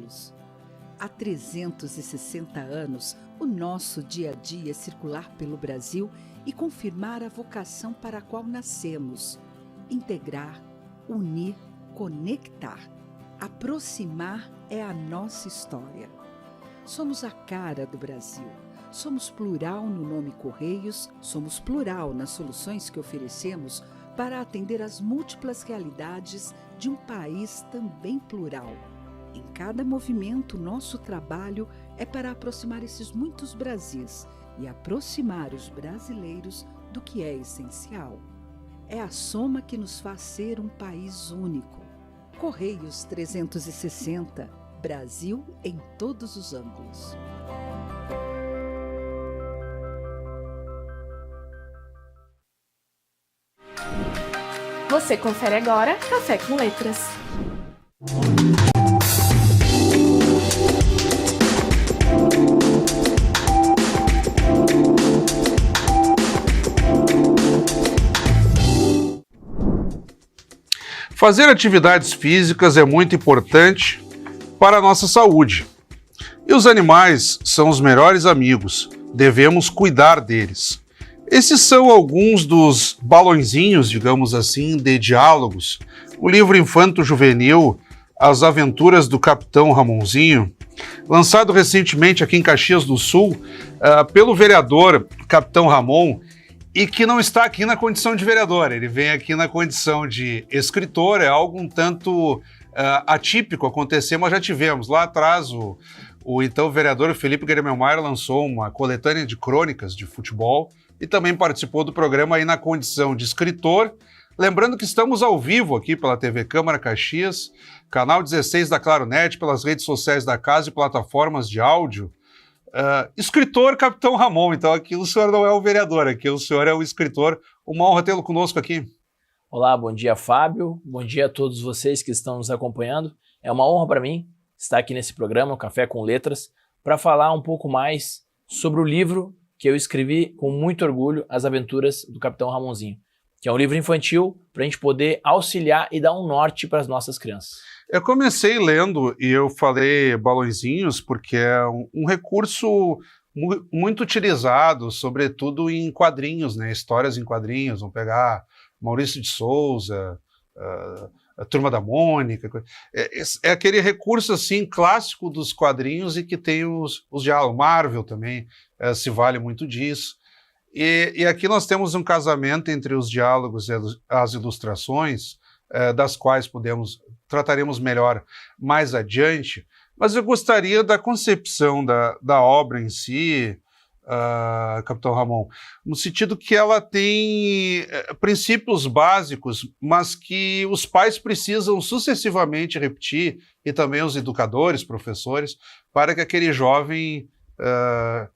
Correios. Há 360 anos, o nosso dia a dia é circular pelo Brasil e confirmar a vocação para a qual nascemos: integrar, unir, conectar. Aproximar é a nossa história. Somos a cara do Brasil. Somos plural no nome Correios, somos plural nas soluções que oferecemos para atender às múltiplas realidades de um país também plural. Em cada movimento, nosso trabalho é para aproximar esses muitos Brasis e aproximar os brasileiros do que é essencial. É a soma que nos faz ser um país único. Correios 360, Brasil em todos os ângulos. Você confere agora Café com Letras. Fazer atividades físicas é muito importante para a nossa saúde. E os animais são os melhores amigos, devemos cuidar deles. Esses são alguns dos balõezinhos, digamos assim, de diálogos. O livro infanto-juvenil As Aventuras do Capitão Ramonzinho, lançado recentemente aqui em Caxias do Sul pelo vereador Capitão Ramon, e que não está aqui na condição de vereador, ele vem aqui na condição de escritor. É algo um tanto atípico acontecer, mas já tivemos. Lá atrás, o então vereador Felipe Gueremel lançou uma coletânea de crônicas de futebol e também participou do programa aí na condição de escritor. Lembrando que estamos ao vivo aqui pela TV Câmara Caxias, canal 16 da Claronet, pelas redes sociais da casa e plataformas de áudio. Escritor Capitão Ramon, então aqui o senhor não é o vereador, aqui o senhor é o escritor. Uma honra tê-lo conosco aqui. Olá, bom dia, Fábio, bom dia a todos vocês que estão nos acompanhando. É uma honra para mim estar aqui nesse programa, Café com Letras, para falar um pouco mais sobre o livro que eu escrevi com muito orgulho, As Aventuras do Capitão Ramonzinho, que é um livro infantil para a gente poder auxiliar e dar um norte para as nossas crianças. Eu comecei lendo e eu falei balõezinhos porque é um recurso muito utilizado, sobretudo em quadrinhos, né? Histórias em quadrinhos. Vamos pegar Maurício de Souza, a Turma da Mônica. É aquele recurso assim clássico dos quadrinhos e que tem os diálogos. Marvel também se vale muito disso. E aqui nós temos um casamento entre os diálogos e as ilustrações, das quais trataremos melhor mais adiante, mas eu gostaria da concepção da obra em si, Capitão Ramon, no sentido que ela tem princípios básicos, mas que os pais precisam sucessivamente repetir, e também os educadores, professores, para que aquele jovem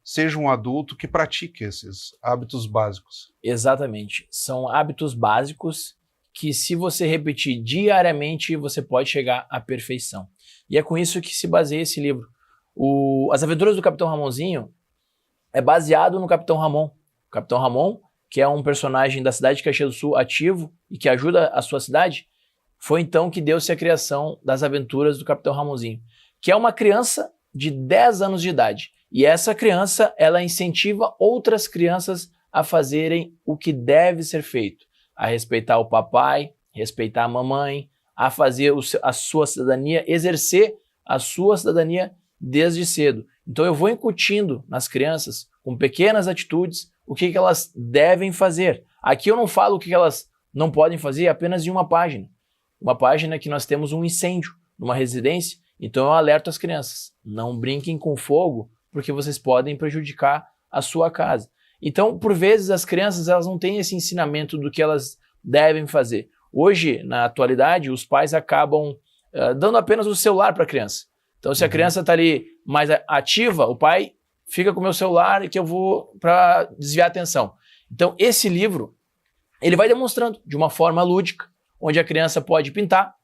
seja um adulto que pratique esses hábitos básicos. Exatamente, são hábitos básicos que, se você repetir diariamente, você pode chegar à perfeição. E é com isso que se baseia esse livro. As Aventuras do Capitão Ramonzinho é baseado no Capitão Ramon. O Capitão Ramon, que é um personagem da cidade de Caxias do Sul ativo e que ajuda a sua cidade, foi então que deu-se a criação das Aventuras do Capitão Ramonzinho, que é uma criança de 10 anos de idade. E essa criança, ela incentiva outras crianças a fazerem o que deve ser feito, a respeitar o papai, respeitar a mamãe, a fazer a sua cidadania, exercer a sua cidadania desde cedo. Então eu vou incutindo nas crianças, com pequenas atitudes, o que elas devem fazer. Aqui eu não falo o que elas não podem fazer apenas em uma página. Uma página que nós temos um incêndio numa residência, então eu alerto as crianças, não brinquem com fogo, porque vocês podem prejudicar a sua casa. Então, por vezes, as crianças elas não têm esse ensinamento do que elas devem fazer. Hoje, na atualidade, os pais acabam dando apenas o celular para a criança. Então, se a criança está ali mais ativa, o pai fica com o meu celular que eu vou para desviar a atenção. Então, esse livro, ele vai demonstrando de uma forma lúdica, onde a criança pode pintar,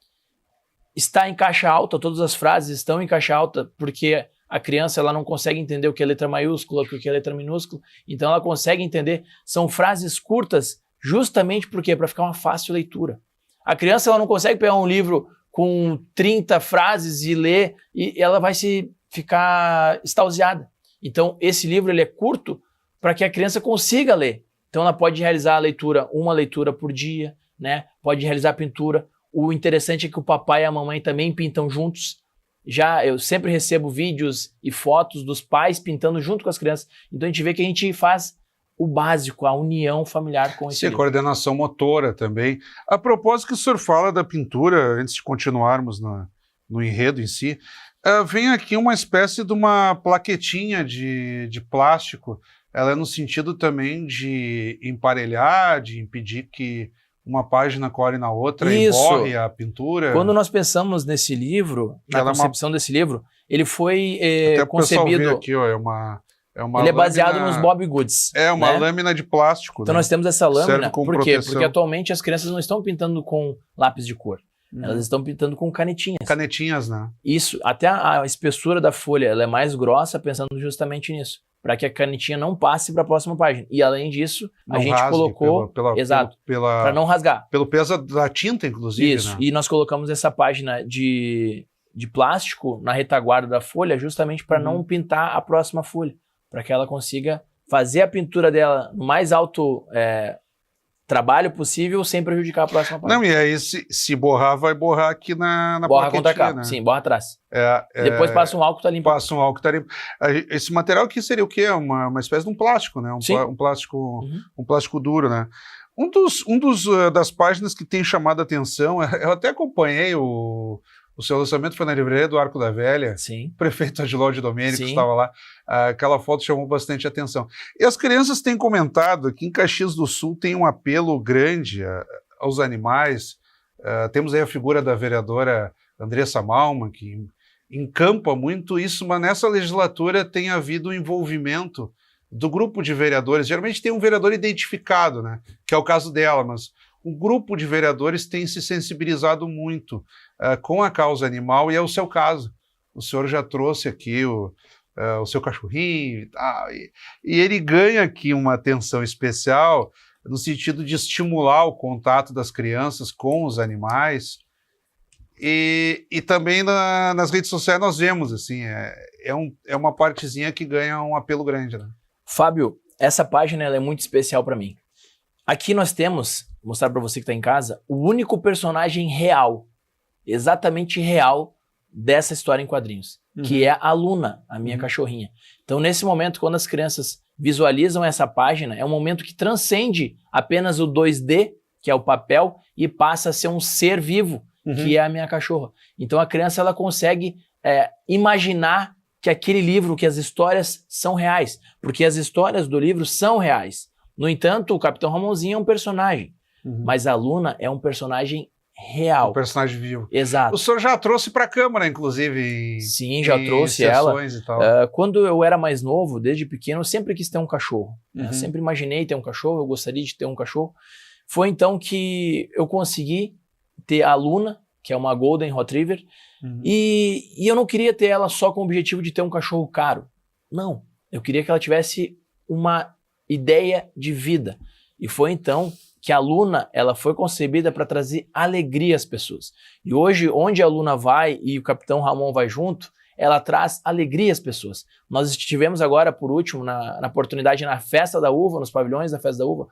está em caixa alta, todas as frases estão em caixa alta, porque a criança ela não consegue entender o que é letra maiúscula, o que é letra minúscula, então ela consegue entender. São frases curtas justamente porque para ficar uma fácil leitura. A criança ela não consegue pegar um livro com 30 frases e ler, e ela vai ficar extasiada. Então, esse livro ele é curto para que a criança consiga ler. Então, ela pode realizar a leitura, uma leitura por dia, né? Pode realizar pintura. O interessante é que o papai e a mamãe também pintam juntos. Eu sempre recebo vídeos e fotos dos pais pintando junto com as crianças. Então, a gente vê que a gente faz o básico, a união familiar com esse Sim, a livro. coordenação motora também. A propósito que o senhor fala da pintura, antes de continuarmos no enredo em si, vem aqui uma espécie de uma plaquetinha de plástico. Ela é no sentido também de emparelhar, de impedir que uma página cole na outra e borre a pintura. Quando nós pensamos nesse livro, na concepção desse livro, ele foi até concebido... ver aqui, ó, ele é baseado nos Bobbie Goods. É uma lâmina de plástico. Então né? nós temos essa lâmina, Serve como por quê? proteção. Porque atualmente as crianças não estão pintando com lápis de cor. Elas estão pintando com canetinhas. Canetinhas, né? Isso, até a espessura da folha ela é mais grossa, pensando justamente nisso, para que a canetinha não passe para a próxima página. E além disso, a gente colocou... Exato, para não rasgar. Pelo peso da tinta, inclusive. Isso, né? e nós colocamos essa página de plástico na retaguarda da folha justamente para não pintar a próxima folha, para que ela consiga fazer a pintura dela no mais alto trabalho possível sem prejudicar a próxima página. Não, e aí se borrar, vai borrar aqui na borra contra cá, né? sim, borra atrás. Depois passa um álcool, tá limpo. Passa um álcool, tá limpo. Esse material aqui seria o quê? Uma espécie de um plástico, né? Um plástico duro, né? Das páginas que tem chamado a atenção, eu até acompanhei o seu lançamento, foi na livraria do Arco da Velha. Sim. O prefeito Adiló de Domênico estava lá. Aquela foto chamou bastante atenção. E as crianças têm comentado que em Caxias do Sul tem um apelo grande aos animais. Temos aí a figura da vereadora Andressa Malman, que encampa muito isso, mas nessa legislatura tem havido um envolvimento do grupo de vereadores. Geralmente tem um vereador identificado, né? Que é o caso dela, mas o grupo de vereadores tem se sensibilizado muito com a causa animal, e é o seu caso. O senhor já trouxe aqui o seu cachorrinho e tal, e ele ganha aqui uma atenção especial no sentido de estimular o contato das crianças com os animais, e também nas redes sociais nós vemos, assim, é uma partezinha que ganha um apelo grande, né? Fábio, essa página ela é muito especial para mim. Aqui nós temos, vou mostrar para você que está em casa, o único personagem real, exatamente real, dessa história em quadrinhos, que é a Luna, a minha cachorrinha. Então, nesse momento, quando as crianças visualizam essa página, é um momento que transcende apenas o 2D, que é o papel, e passa a ser um ser vivo, que é a minha cachorra. Então, a criança ela consegue imaginar que aquele livro, que as histórias são reais, porque as histórias do livro são reais. No entanto, o Capitão Ramonzinho é um personagem, mas a Luna é um personagem real. Um personagem vivo. Exato. O senhor já trouxe para a Câmara, inclusive. Sim, já trouxe ela. E tal. Quando eu era mais novo, desde pequeno, eu sempre quis ter um cachorro. Eu sempre imaginei ter um cachorro, eu gostaria de ter um cachorro. Foi então que eu consegui ter a Luna, que é uma Golden Retriever, e eu não queria ter ela só com o objetivo de ter um cachorro caro. Não, eu queria que ela tivesse uma ideia de vida. E foi então que a Luna ela foi concebida para trazer alegria às pessoas. E hoje, onde a Luna vai e o Capitão Ramon vai junto, ela traz alegria às pessoas. Nós estivemos agora, por último, na oportunidade na Festa da Uva, nos pavilhões da Festa da Uva,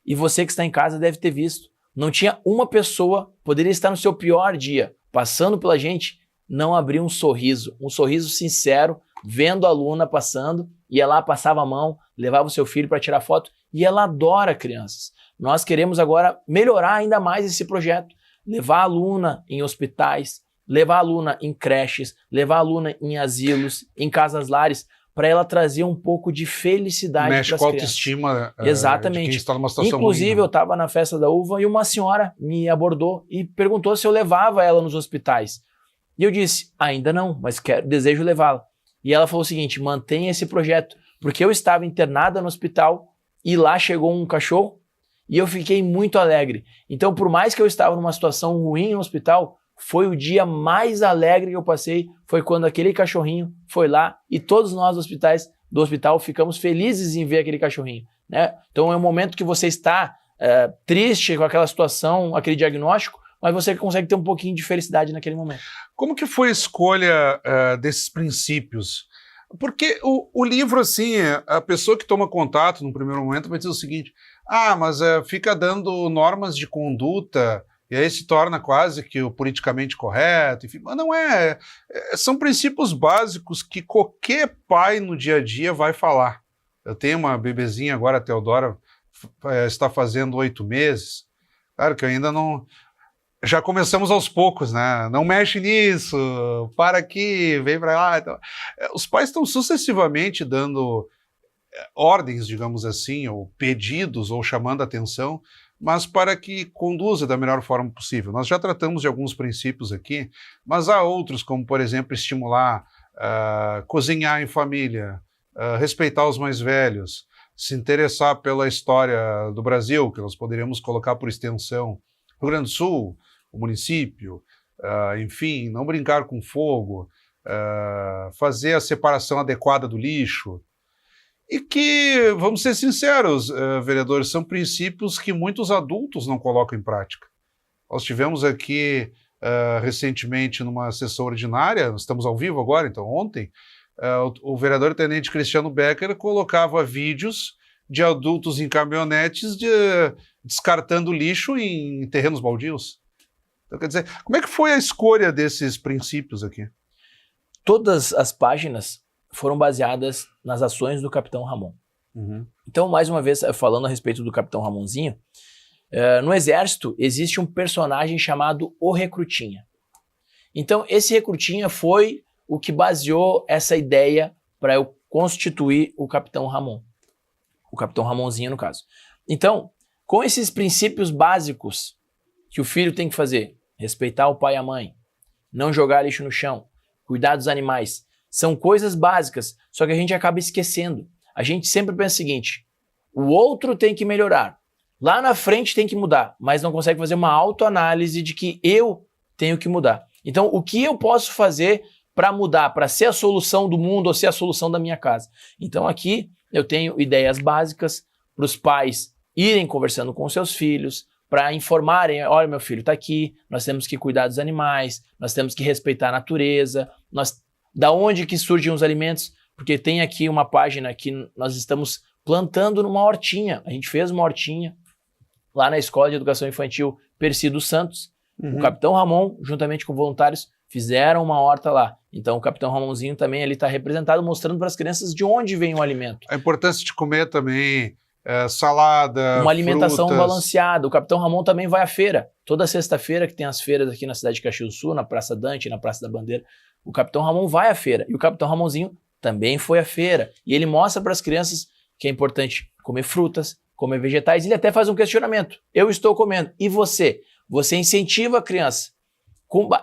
e você que está em casa deve ter visto. Não tinha uma pessoa, poderia estar no seu pior dia, passando pela gente, não abrir um sorriso sincero, vendo a Luna passando, ia lá, passava a mão, levava o seu filho para tirar foto, e ela adora crianças. Nós queremos agora melhorar ainda mais esse projeto, levar a Luna em hospitais, levar a Luna em creches, levar a Luna em asilos, em casas-lares, para ela trazer um pouco de felicidade para as crianças. Mexe com a autoestima Exatamente. De quem está numa situação Inclusive, ruim, né? Eu estava na Festa da Uva e uma senhora me abordou e perguntou se eu levava ela nos hospitais. E eu disse, ainda não, mas desejo levá-la. E ela falou o seguinte, mantenha esse projeto, porque eu estava internada no hospital e lá chegou um cachorro e eu fiquei muito alegre. Então, por mais que eu estava numa situação ruim no hospital, foi o dia mais alegre que eu passei, foi quando aquele cachorrinho foi lá e todos nós do hospital ficamos felizes em ver aquele cachorrinho, né? Então é um momento que você está triste com aquela situação, aquele diagnóstico, mas você consegue ter um pouquinho de felicidade naquele momento. Como que foi a escolha desses princípios? Porque o livro, assim, a pessoa que toma contato no primeiro momento vai dizer o seguinte, mas fica dando normas de conduta e aí se torna quase que o politicamente correto, enfim, mas não é. São princípios básicos que qualquer pai no dia a dia vai falar. Eu tenho uma bebezinha agora, a Teodora, está fazendo 8 meses. Claro que eu ainda não... Já começamos aos poucos, né? Não mexe nisso, para aqui, vem para lá. Então, os pais estão sucessivamente dando ordens, digamos assim, ou pedidos, ou chamando atenção, mas para que conduza da melhor forma possível. Nós já tratamos de alguns princípios aqui, mas há outros, como, por exemplo, estimular, cozinhar em família, respeitar os mais velhos, se interessar pela história do Brasil, que nós poderíamos colocar por extensão, Rio Grande do Sul, o município, enfim, não brincar com fogo, fazer a separação adequada do lixo, e que, vamos ser sinceros, vereadores, são princípios que muitos adultos não colocam em prática. Nós tivemos aqui recentemente numa sessão ordinária, nós estamos ao vivo agora, então ontem, o vereador tenente Cristiano Becker colocava vídeos de adultos em caminhonetes descartando lixo em terrenos baldios. Então, quer dizer, como é que foi a escolha desses princípios aqui? Todas as páginas foram baseadas nas ações do Capitão Ramon. Uhum. Então, mais uma vez, falando a respeito do Capitão Ramonzinho, no Exército existe um personagem chamado o Recrutinha. Então, esse Recrutinha foi o que baseou essa ideia para eu constituir o Capitão Ramon. O Capitão Ramonzinho, no caso. Então, com esses princípios básicos que o filho tem que fazer, respeitar o pai e a mãe, não jogar lixo no chão, cuidar dos animais, são coisas básicas, só que a gente acaba esquecendo. A gente sempre pensa o seguinte, o outro tem que melhorar, lá na frente tem que mudar, mas não consegue fazer uma autoanálise de que eu tenho que mudar. Então, o que eu posso fazer para mudar, para ser a solução do mundo ou ser a solução da minha casa? Então, aqui eu tenho ideias básicas para os pais irem conversando com seus filhos, para informarem, olha, meu filho está aqui, nós temos que cuidar dos animais, nós temos que respeitar a natureza, da onde que surgem os alimentos, porque tem aqui uma página que nós estamos plantando numa hortinha, a gente fez uma hortinha lá na Escola de Educação Infantil Percy dos Santos, o Capitão Ramon, juntamente com voluntários, fizeram uma horta lá. Então o Capitão Ramonzinho também ele está representado, mostrando para as crianças de onde vem o alimento. A importância de comer também salada, uma alimentação frutas. Balanceada. O Capitão Ramon também vai à feira. Toda sexta-feira que tem as feiras aqui na cidade de Caxias do Sul, na Praça Dante, na Praça da Bandeira, o Capitão Ramon vai à feira. E o Capitão Ramonzinho também foi à feira. E ele mostra para as crianças que é importante comer frutas, comer vegetais. Ele até faz um questionamento. Eu estou comendo. E você? Você incentiva a criança.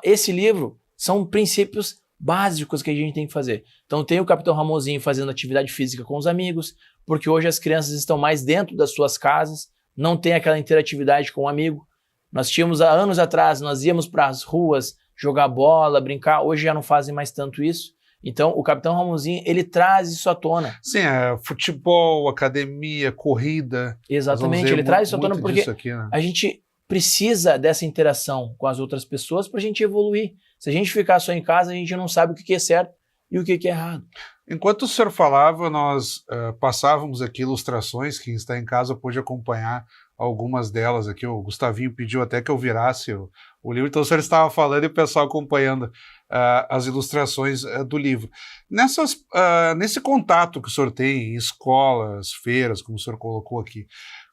Esse livro são princípios básicos que a gente tem que fazer. Então tem o Capitão Ramonzinho fazendo atividade física com os amigos, porque hoje as crianças estão mais dentro das suas casas, não tem aquela interatividade com o amigo. Nós tínhamos há anos atrás, nós íamos para as ruas jogar bola, brincar, hoje já não fazem mais tanto isso. Então o Capitão Ramonzinho, ele traz isso à tona. Sim, futebol, academia, corrida. Exatamente, ele traz isso à tona porque aqui, né? A gente precisa dessa interação com as outras pessoas para a gente evoluir. Se a gente ficar só em casa, a gente não sabe o que é certo e o que é errado. Enquanto o senhor falava, nós passávamos aqui ilustrações, quem está em casa pôde acompanhar algumas delas aqui. O Gustavinho pediu até que eu virasse o livro, então o senhor estava falando e o pessoal acompanhando as ilustrações do livro. Nesse contato que o senhor tem em escolas, feiras, como o senhor colocou aqui,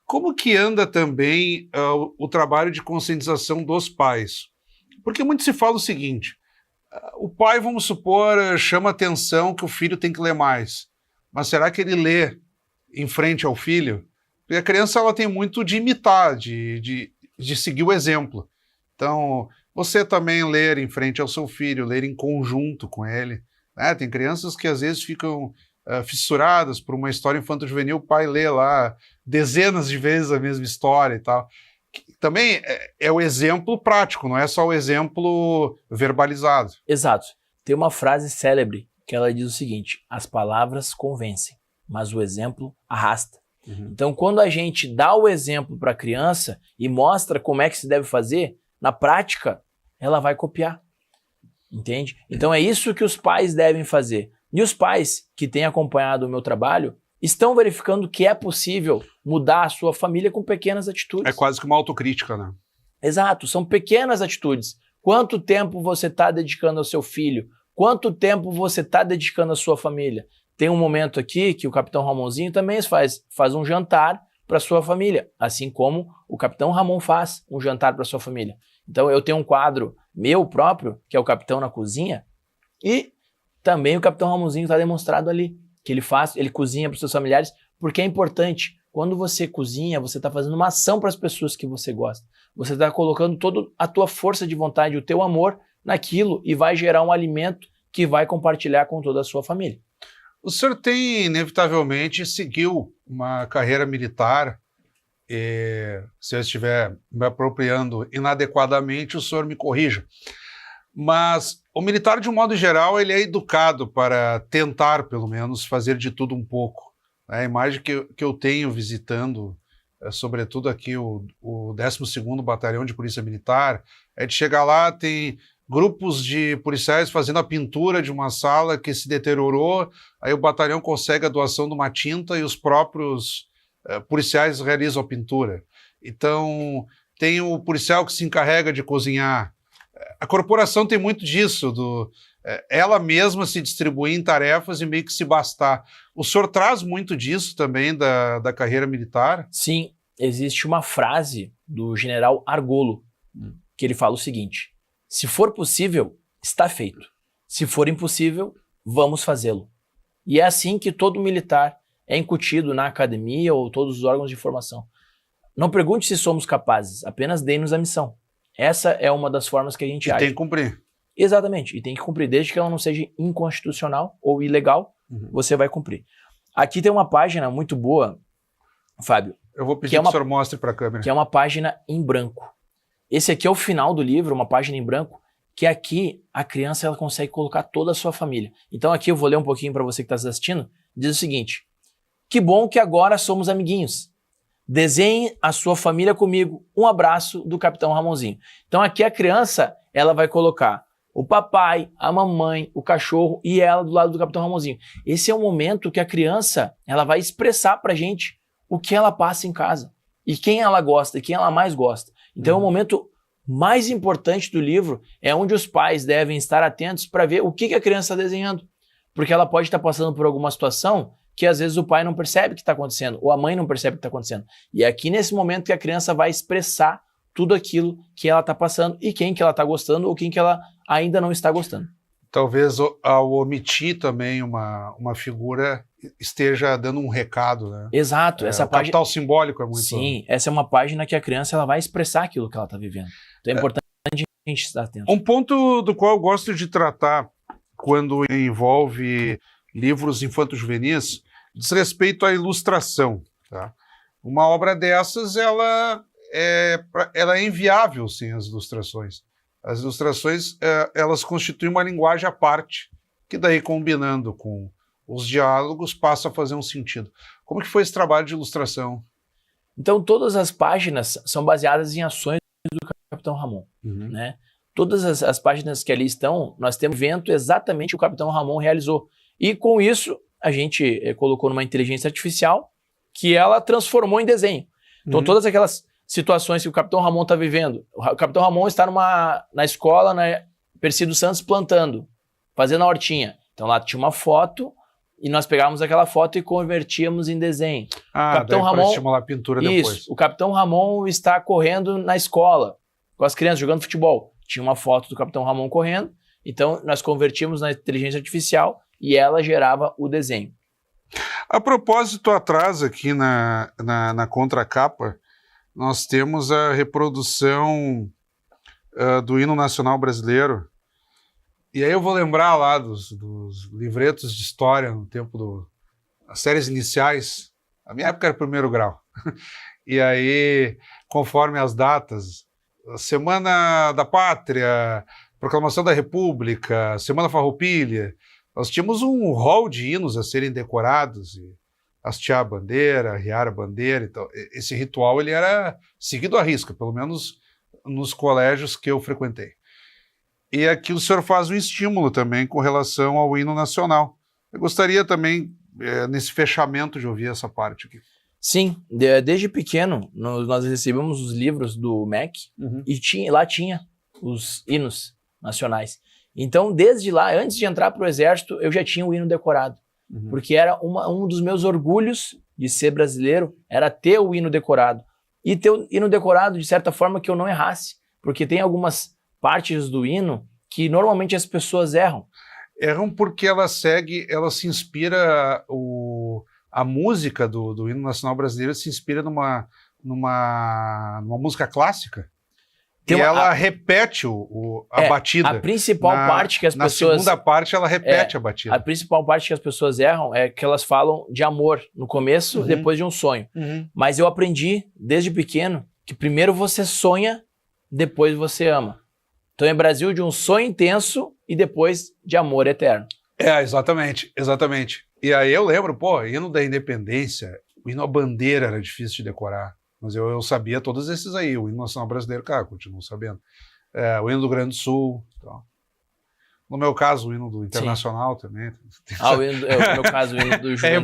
como que anda também o trabalho de conscientização dos pais? Porque muito se fala o seguinte, o pai, vamos supor, chama atenção que o filho tem que ler mais, mas será que ele lê em frente ao filho? Porque a criança ela tem muito de imitar, de seguir o exemplo. Então, você também ler em frente ao seu filho, ler em conjunto com ele, né? Tem crianças que às vezes ficam fissuradas por uma história infanto-juvenil, o pai lê lá dezenas de vezes a mesma história e tal. Também é o exemplo prático, não é só o exemplo verbalizado. Exato. Tem uma frase célebre que ela diz o seguinte, as palavras convencem, mas o exemplo arrasta. Então, quando a gente dá o exemplo para a criança e mostra como é que se deve fazer, na prática, ela vai copiar. Entende? Então é isso que os pais devem fazer. E os pais que têm acompanhado o meu trabalho estão verificando que é possível mudar a sua família com pequenas atitudes. É quase que uma autocrítica, né? Exato, são pequenas atitudes. Quanto tempo você está dedicando ao seu filho? Quanto tempo você está dedicando à sua família? Tem um momento aqui que o Capitão Ramonzinho também faz um jantar para sua família, assim como o Capitão Ramon faz um jantar para sua família. Então eu tenho um quadro meu próprio, que é o Capitão na Cozinha, e também o Capitão Ramonzinho está demonstrado ali, que ele cozinha para os seus familiares, porque é importante. Quando você cozinha, você está fazendo uma ação para as pessoas que você gosta. Você está colocando toda a tua força de vontade, o teu amor naquilo e vai gerar um alimento que vai compartilhar com toda a sua família. O senhor tem, inevitavelmente, seguiu uma carreira militar. Se eu estiver me apropriando inadequadamente, o senhor me corrija. Mas o militar, de um modo geral, ele é educado para tentar, pelo menos, fazer de tudo um pouco. A imagem que eu tenho visitando, sobretudo aqui o 12º Batalhão de Polícia Militar, é de chegar lá, tem grupos de policiais fazendo a pintura de uma sala que se deteriorou, aí o batalhão consegue a doação de uma tinta e os próprios policiais realizam a pintura. Então, tem o policial que se encarrega de cozinhar. A corporação tem muito disso, ela mesma se distribuir em tarefas e meio que se bastar. O senhor traz muito disso também da carreira militar? Sim, existe uma frase do general Argolo, que ele fala o seguinte: se for possível, está feito. Se for impossível, vamos fazê-lo. E é assim que todo militar é incutido na academia ou todos os órgãos de formação. Não pergunte se somos capazes, apenas dê-nos a missão. Essa é uma das formas que a gente age. E tem que cumprir. Exatamente, e tem que cumprir, desde que ela não seja inconstitucional ou ilegal, você vai cumprir. Aqui tem uma página muito boa, Fábio. Eu vou pedir que o senhor mostre para a câmera. Que é uma página em branco. Esse aqui é o final do livro, uma página em branco, que aqui a criança ela consegue colocar toda a sua família. Então aqui eu vou ler um pouquinho para você que está assistindo. Diz o seguinte: que bom que agora somos amiguinhos. Desenhe a sua família comigo. Um abraço do Capitão Ramonzinho. Então aqui a criança ela vai colocar o papai, a mamãe, o cachorro e ela do lado do Capitão Ramonzinho. Esse é o momento que a criança ela vai expressar pra gente o que ela passa em casa e quem ela gosta e quem ela mais gosta. Então é o momento mais importante do livro, é onde os pais devem estar atentos para ver o que a criança está desenhando. Porque ela pode estar passando por alguma situação que às vezes o pai não percebe que está acontecendo, ou a mãe não percebe que está acontecendo. E é aqui nesse momento que a criança vai expressar tudo aquilo que ela está passando e quem que ela está gostando ou quem que ela ainda não está gostando. Talvez ao omitir também uma figura esteja dando um recado, né? Exato. Essa página... capital simbólico é muito... Sim, essa é uma página que a criança ela vai expressar aquilo que ela está vivendo. Então é importante a gente estar atento. Um ponto do qual eu gosto de tratar quando envolve livros infanto-juvenis diz respeito à ilustração. Tá? Uma obra dessas, ela é inviável sem as ilustrações. As ilustrações, elas constituem uma linguagem à parte, que daí, combinando com os diálogos, passa a fazer um sentido. Como que foi esse trabalho de ilustração? Então, todas as páginas são baseadas em ações do Capitão Ramon. Né? Todas as páginas que ali estão, nós temos evento exatamente que o Capitão Ramon realizou. E com isso, a gente colocou numa inteligência artificial que ela transformou em desenho. Então, todas aquelas situações que o Capitão Ramon está vivendo. O Capitão Ramon está na escola, né, Percido Santos, plantando, fazendo a hortinha. Então lá tinha uma foto e nós pegávamos aquela foto e convertíamos em desenho. Ah, o Capitão Ramon, para estimular a pintura depois. Isso, o Capitão Ramon está correndo na escola, com as crianças jogando futebol. Tinha uma foto do Capitão Ramon correndo, então nós convertíamos na inteligência artificial e ela gerava o desenho. A propósito, atrás aqui na contracapa, nós temos a reprodução do hino nacional brasileiro. E aí eu vou lembrar lá dos livretos de história no tempo das séries iniciais. A minha época era primeiro grau. E aí, conforme as datas, Semana da Pátria, Proclamação da República, Semana Farroupilha, nós tínhamos um rol de hinos a serem decorados e hastear a bandeira, arriar a bandeira. Então, esse ritual ele era seguido à risca, pelo menos nos colégios que eu frequentei. E aqui o senhor faz um estímulo também com relação ao hino nacional. Eu gostaria também, nesse fechamento, de ouvir essa parte aqui. Sim, desde pequeno nós recebemos os livros do MEC e lá tinha os hinos nacionais. Então, desde lá, antes de entrar para o Exército, eu já tinha o hino decorado. Porque era um dos meus orgulhos de ser brasileiro, era ter o hino decorado. E ter o hino decorado, de certa forma, que eu não errasse. Porque tem algumas partes do hino que normalmente as pessoas erram. Erram porque ela se inspira, a música do hino nacional brasileiro se inspira numa música clássica. E ela repete a batida. A principal parte que as pessoas... Na segunda parte, ela repete a batida. A principal parte que as pessoas erram é que elas falam de amor no começo, depois de um sonho. Mas eu aprendi, desde pequeno, que primeiro você sonha, depois você ama. Então é Brasil de um sonho intenso e depois de amor eterno. Exatamente. E aí eu lembro, hino da independência, o hino à bandeira era difícil de decorar. Mas eu sabia todos esses aí. O hino nacional brasileiro, cara, continuo sabendo. O hino do Rio Grande do Sul. Então. No meu caso, o hino do Internacional também. No meu caso, o hino do Juventude. É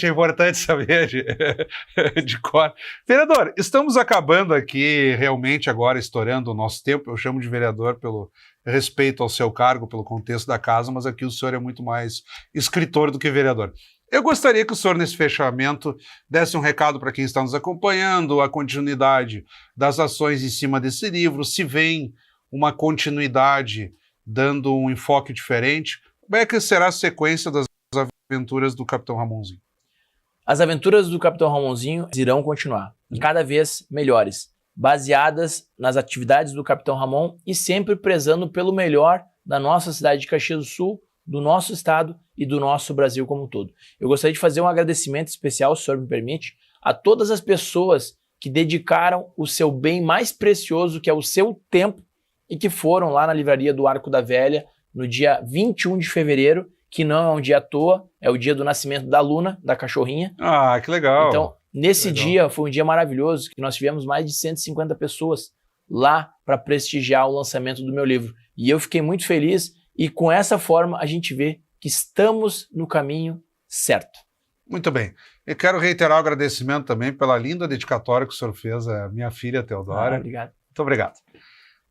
importante saber de cor. Vereador, estamos acabando aqui, realmente agora estourando o nosso tempo. Eu chamo de vereador pelo respeito ao seu cargo, pelo contexto da casa, mas aqui o senhor é muito mais escritor do que vereador. Eu gostaria que o senhor, nesse fechamento, desse um recado para quem está nos acompanhando, a continuidade das ações em cima desse livro, se vem uma continuidade dando um enfoque diferente, como é que será a sequência das aventuras do Capitão Ramonzinho? As aventuras do Capitão Ramonzinho irão continuar, cada vez melhores, baseadas nas atividades do Capitão Ramon e sempre prezando pelo melhor da nossa cidade de Caxias do Sul, do nosso estado e do nosso Brasil como um todo. Eu gostaria de fazer um agradecimento especial, se o senhor me permite, a todas as pessoas que dedicaram o seu bem mais precioso, que é o seu tempo, e que foram lá na livraria do Arco da Velha no dia 21 de fevereiro, que não é um dia à toa, é o dia do nascimento da Luna, da cachorrinha. Ah, que legal! Então, nesse dia, foi um dia maravilhoso, que nós tivemos mais de 150 pessoas lá para prestigiar o lançamento do meu livro. E eu fiquei muito feliz. E com essa forma a gente vê que estamos no caminho certo. Muito bem. Eu quero reiterar o agradecimento também pela linda dedicatória que o senhor fez à minha filha Teodora. Obrigado. Muito obrigado.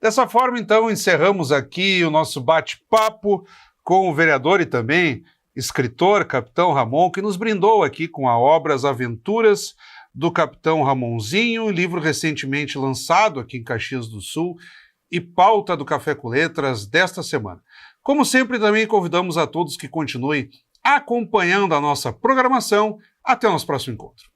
Dessa forma, então, encerramos aqui o nosso bate-papo com o vereador e também escritor Capitão Ramon, que nos brindou aqui com a obra As Aventuras do Capitão Ramonzinho, livro recentemente lançado aqui em Caxias do Sul e pauta do Café com Letras desta semana. Como sempre, também convidamos a todos que continuem acompanhando a nossa programação. Até o nosso próximo encontro.